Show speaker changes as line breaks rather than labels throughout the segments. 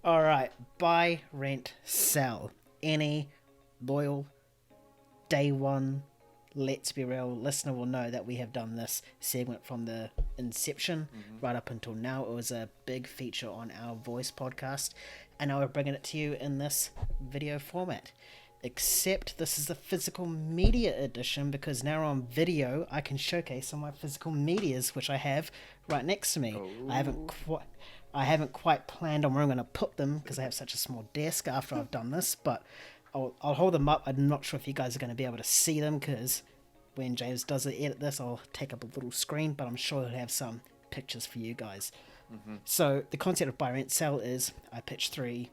All right, buy, rent, sell. Any loyal day one, let's be real, listener will know that we have done this segment from the inception right up until now. It was a big feature on our voice podcast, and now we're bringing it to you in this video format. Except this is the physical media edition because now on video I can showcase some of my physical medias which I have right next to me. I haven't quite planned on where I'm going to put them because I have such a small desk after I've done this, but I'll hold them up. I'm not sure if you guys are going to be able to see them because when James does edit this, I'll take up a little screen, but I'm sure he'll have some pictures for you guys. So the concept of buy, rent, sell is I pitch three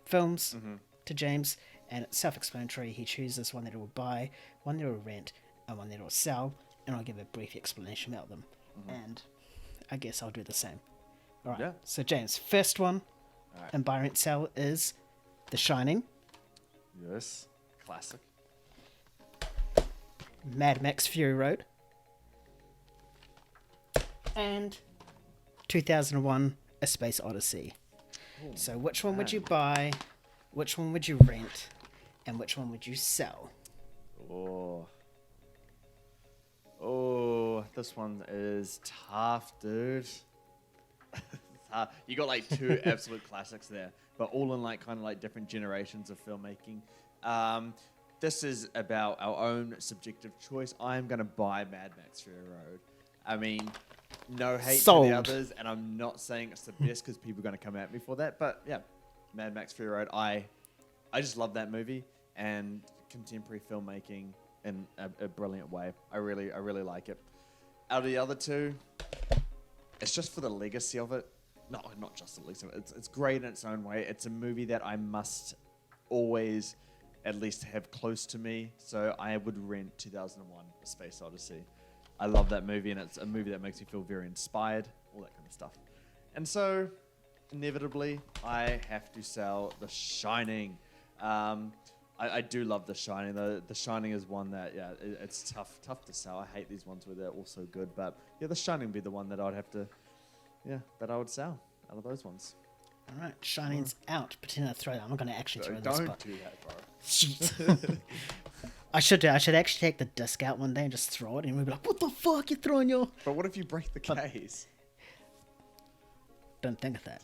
films to James, and it's self-explanatory. He chooses one that he will buy, one that he will rent, and one that he will sell, and I'll give a brief explanation about them. And I guess I'll do the same. All right. Yeah. So James, first one in buy, rent, sell is The Shining.
Yes. Classic.
Mad Max Fury Road. And 2001 A Space Odyssey. So which one would you buy, which one would you rent, and which one would you sell?
Oh, this one is tough, dude. You got like two absolute classics there, but all in like kind of like different generations of filmmaking. This is about our own subjective choice. I am going to buy Mad Max Fury Road. I mean, no hate to the others, and I'm not saying it's the best because people are going to come at me for that. But yeah, Mad Max Fury Road. I just love that movie and contemporary filmmaking in a brilliant way. I really like it. Out of the other two, it's just for the legacy of it. No, not just the legacy of it. It's great in its own way. It's a movie that I must always at least have close to me. So I would rent 2001: A Space Odyssey. I love that movie, and it's a movie that makes me feel very inspired, all that kind of stuff. And so, inevitably, I have to sell The Shining. I do love The Shining. The Shining is one that, it's tough to sell. I hate these ones where they're all so good, but yeah, The Shining would be the one that I'd have to, that I would sell out of those ones.
All right, Shining's out. Pretend I throw that. I'm not going to actually throw this.
Don't do that, bro.
Jeez. I should actually take the disc out one day and just throw it, and we'd be like, "What the fuck? You're throwing your..."
But what if you break the case?
Don't think of that.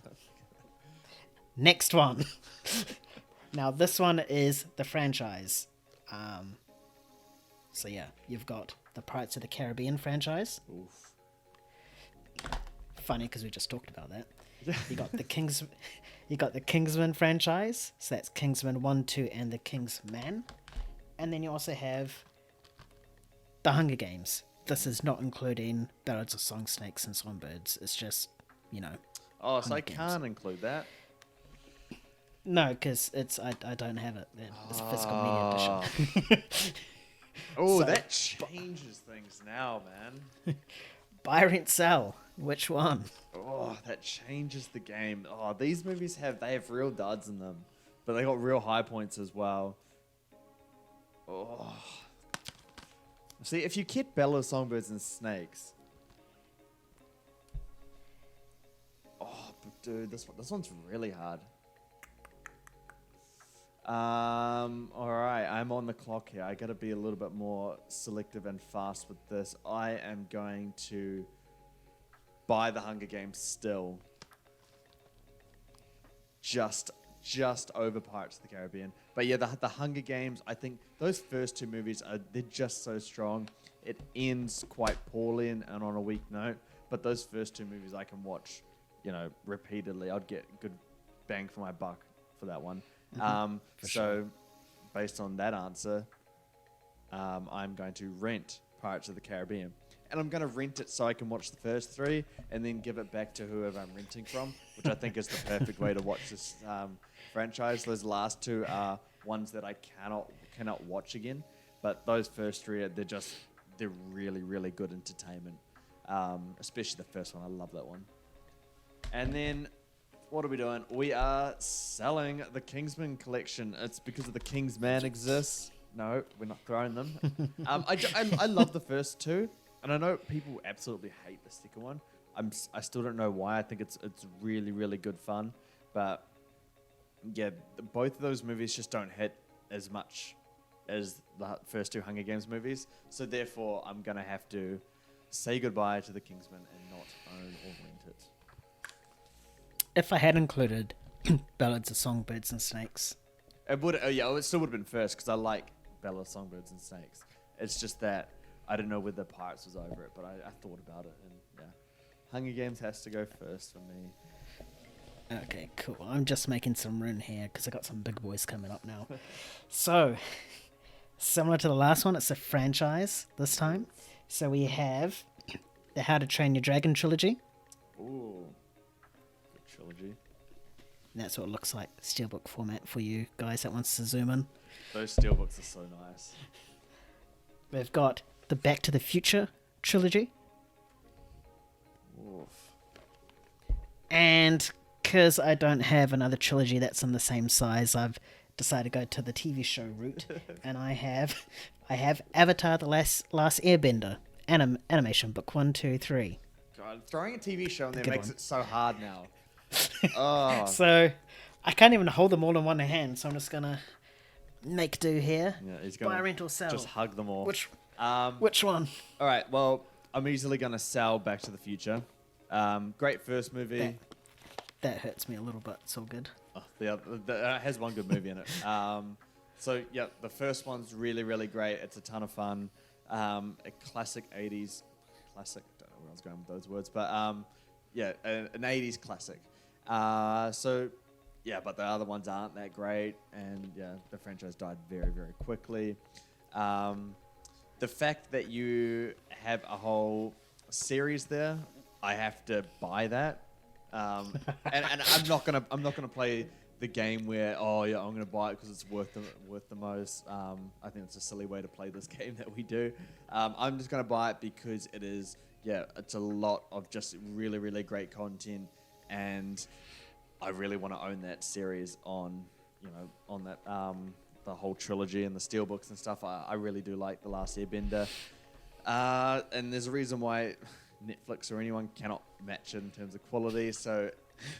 Next one. Now, this one is the franchise. So yeah, you've got the Pirates of the Caribbean franchise.
Oof.
Funny because we just talked about that. You got the Kingsman franchise. So that's Kingsman 1, 2, and the Kingsman. And then you also have the Hunger Games. This is not including Ballads of Song Snakes and Songbirds. It's just,
Oh, so I can't include that?
No, because I don't have it. It's a physical media edition.
Oh, that changes things now, man.
Buy, rent, sell. Which one?
Oh, that changes the game. Oh, these movies have real duds in them, but they got real high points as well. Oh. See, if you kept Bella, Songbirds, and Snakes. Oh, but dude, this one's really hard. All right, I'm on the clock here. I gotta be a little bit more selective and fast with this. I am going to buy the Hunger Games still. Just over Pirates of the Caribbean. But yeah, the Hunger Games, I think those first two movies, they're just so strong. It ends quite poorly and on a weak note. But those first two movies I can watch, repeatedly. I'd get good bang for my buck for that one. Sure. Based on that answer, I'm going to rent Pirates of the Caribbean. And I'm going to rent it so I can watch the first three and then give it back to whoever I'm renting from, which I think is the perfect way to watch this franchise. Those last two are ones that I cannot watch again. But those first three, they're really, really good entertainment. Especially the first one. I love that one. And then, what are we doing? We are selling the Kingsman collection. It's because of the Kingsman exists. No, we're not throwing them. I love the first two. And I know people absolutely hate the second one. I still don't know why. I think it's really, really good fun. But yeah, both of those movies just don't hit as much as the first two Hunger Games movies. So therefore, I'm gonna have to say goodbye to the Kingsman and not own or rent it.
If I had included Ballads of Songbirds and Snakes,
It would, it still would have been first because I like Ballad of Songbirds and Snakes. It's just that I didn't know whether Pirates was over it, but I thought about it, and yeah, Hunger Games has to go first for me.
okay, cool. I'm just making some room here because I got some big boys coming up now. So, similar to the last one, it's a franchise this time. So we have the How to Train Your Dragon trilogy.
Ooh, good trilogy.
And that's what it looks like, steelbook format for you guys that wants to zoom in.
Those steelbooks are so nice.
We've got the Back to the Future trilogy.
Oof.
And because I don't have another trilogy that's in the same size, I've decided to go to the TV show route. And I have Avatar: The Last Airbender animation book 1, 2, 3.
God, throwing a TV show in there
Good
makes
one.
it so hard now. Oh.
So I can't even hold them all in one hand, so I'm just gonna make do here.
Yeah, he's
Buy,
gonna
rent, or sell.
just hug them all.
Which
Um,
one?
all right, well, I'm easily gonna sell Back to the Future. Great first movie.
That hurts me a little, but it's all good.
Oh, it has one good movie in it. So yeah, the first one's really, really great. It's a ton of fun. A classic 80s classic. Don't know where I was going with those words, but yeah, an 80s classic. So yeah, but the other ones aren't that great, and yeah, the franchise died very, very quickly. The fact that you have a whole series there, I have to buy that. And I'm not gonna play the game where I'm gonna buy it because it's worth the most. I think it's a silly way to play this game that we do. I'm just gonna buy it because it's a lot of just really, really great content, and I really want to own that series on that the whole trilogy and the steelbooks and stuff. I really do like The Last Airbender, and there's a reason why Netflix or anyone cannot match it in terms of quality. So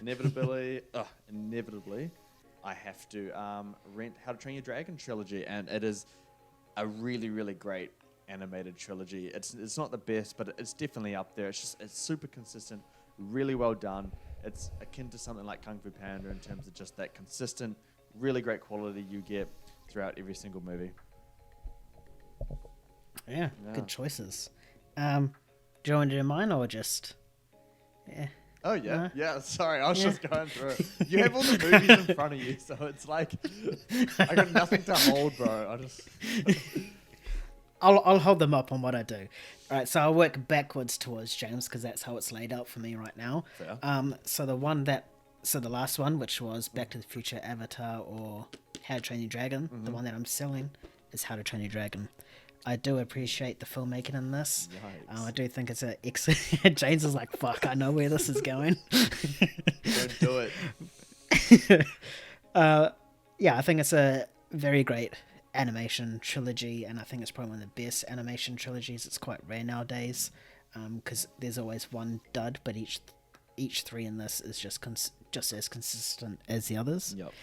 inevitably, I have to rent How to Train Your Dragon trilogy, and it is a really, really great animated trilogy. It's not the best, but it's definitely up there. It's super consistent, really well done. It's akin to something like Kung Fu Panda in terms of just that consistent, really great quality you get throughout every single movie.
Yeah, good choices. Do you want to do mine or just? Yeah.
Oh yeah, yeah. Sorry, I was
Yeah.
just going through it. You have all the movies in front of you, so it's like I got nothing to hold, bro.
I'll hold them up on what I do. All right, so I'll work backwards towards James because that's how it's laid out for me right now.
Fair.
So the last one, which was Back to the Future, Avatar, or How to Train Your Dragon, the one that I'm selling is How to Train Your Dragon. I do appreciate the filmmaking in this.
Yikes.
I do think it's a excellent. James is like, "Fuck, I know where this is going."
Don't do it.
Yeah, I think it's a very great animation trilogy, and I think it's probably one of the best animation trilogies. It's quite rare nowadays, because there's always one dud, but each three in this is just as consistent as the others.
Yep.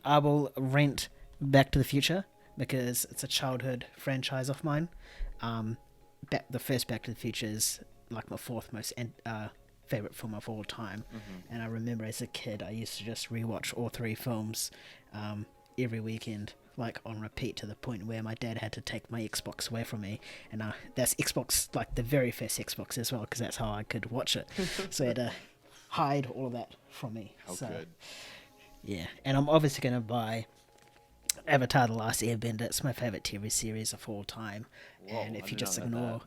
I will rent Back to the Future because it's a childhood franchise of mine. The first Back to the Future is like my fourth most favorite film of all time, and I remember as a kid I used to just rewatch all three films every weekend, like on repeat, to the point where my dad had to take my Xbox away from me, and that's Xbox, like the very first Xbox as well, because that's how I could watch it. So he had to hide all of that from me.
How good.
Yeah, and I'm obviously going to buy Avatar: The Last Airbender. It's my favorite TV series of all time.
Whoa,
and
I
if you
did
just
not know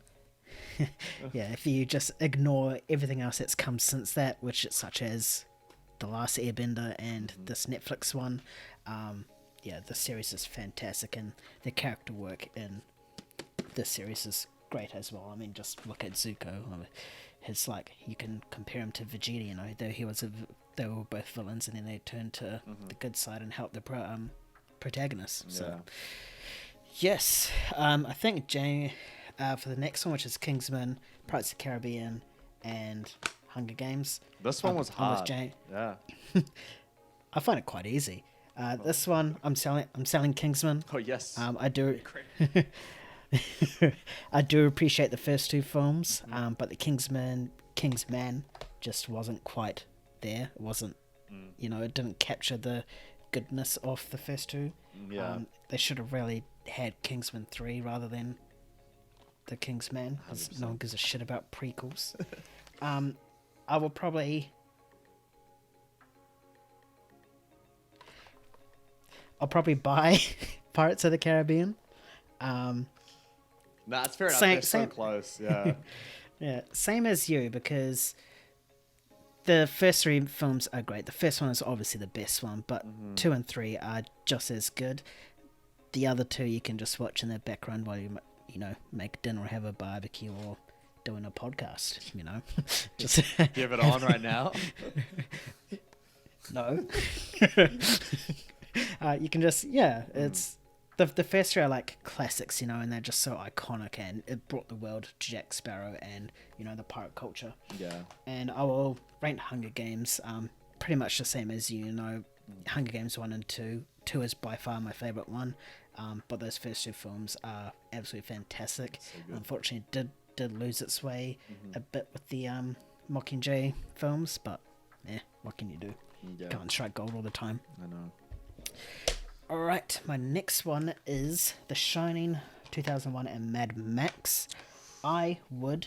ignore, yeah, if you just ignore everything else that's come since that, which is such as The Last Airbender and this Netflix one, yeah, the series is fantastic, and the character work in this series is great as well. I mean, just look at Zuko. I mean, it's like you can compare him to Vegeta, though they were both villains, and then they turned to the good side and helped the protagonist. So, yes, I think Jane, for the next one, which is Kingsman, Pirates of the Caribbean, and Hunger Games.
This one was
I'm with
hard.
Jane.
Yeah.
I find it quite easy. This one, I'm selling Kingsman.
Oh yes.
I do. I do appreciate the first two films, but the Kingsman just wasn't quite there. It wasn't, it didn't capture the goodness of the first two.
Yeah.
They should have really had Kingsman 3 rather than the Kingsman. 'Cause no one gives a shit about prequels. I will probably. I'll probably buy Pirates of the Caribbean.
Nah, it's fair enough.
Same-
They're so
same-
close. Yeah.
Yeah, same as you, because the first three films are great. The first one is obviously the best one, but 2 and 3 are just as good. The other two you can just watch in the background while you make dinner or have a barbecue or doing a podcast. Just
Do you have it on right now?
no. You can just it's. The first three are like classics, and they're just so iconic, and it brought the world to Jack Sparrow and, the pirate culture.
Yeah.
And I will rank Hunger Games pretty much the same as Hunger Games 1 and 2. 2 is by far my favourite one, but those first two films are absolutely fantastic.
So
Unfortunately, did lose its way a bit with the Mockingjay films, but what can you do?
Yeah.
Can't strike gold all the time.
I know.
Alright, my next one is The Shining, 2001, and Mad Max. I would...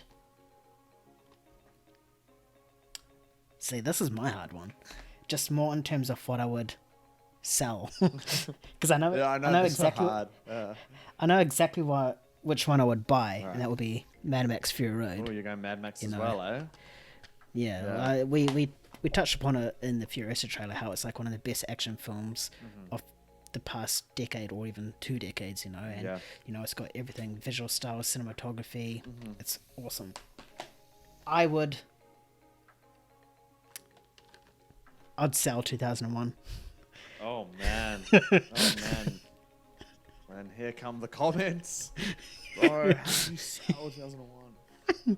See, this is my hard one. Just more in terms of what I would sell. Because I know exactly
hard. Yeah.
I know exactly which one I would buy,
Right.
and that would be Mad Max Fury Road.
Oh, you're going Mad Max as well, eh?
Yeah, we touched upon it in the Furiosa trailer, how it's like one of the best action films of the past decade or even 2 decades, and it's got everything, visual style, cinematography. It's awesome. I'd sell 2001.
Oh man. Oh man. And here come the comments. Bro, how do you sell 2001?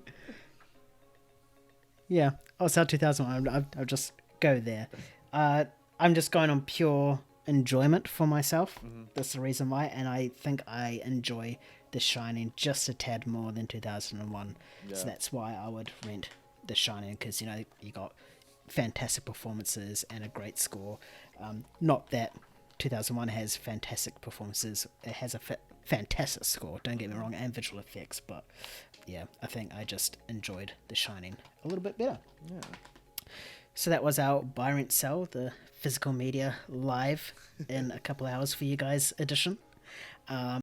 Yeah, I'll sell 2001. I'll just go there. I'm just going on pure enjoyment for myself. That's the reason why, and I think I enjoy The Shining just a tad more than 2001.
Yeah.
So that's why I would rent The Shining, because you got fantastic performances and a great score. Not that 2001 has fantastic performances; it has a fantastic score. Don't get me wrong, and visual effects, but yeah, I think I just enjoyed The Shining a little bit better.
Yeah.
So that was our Buy Rent Sell, the physical media live in a couple hours for you guys edition.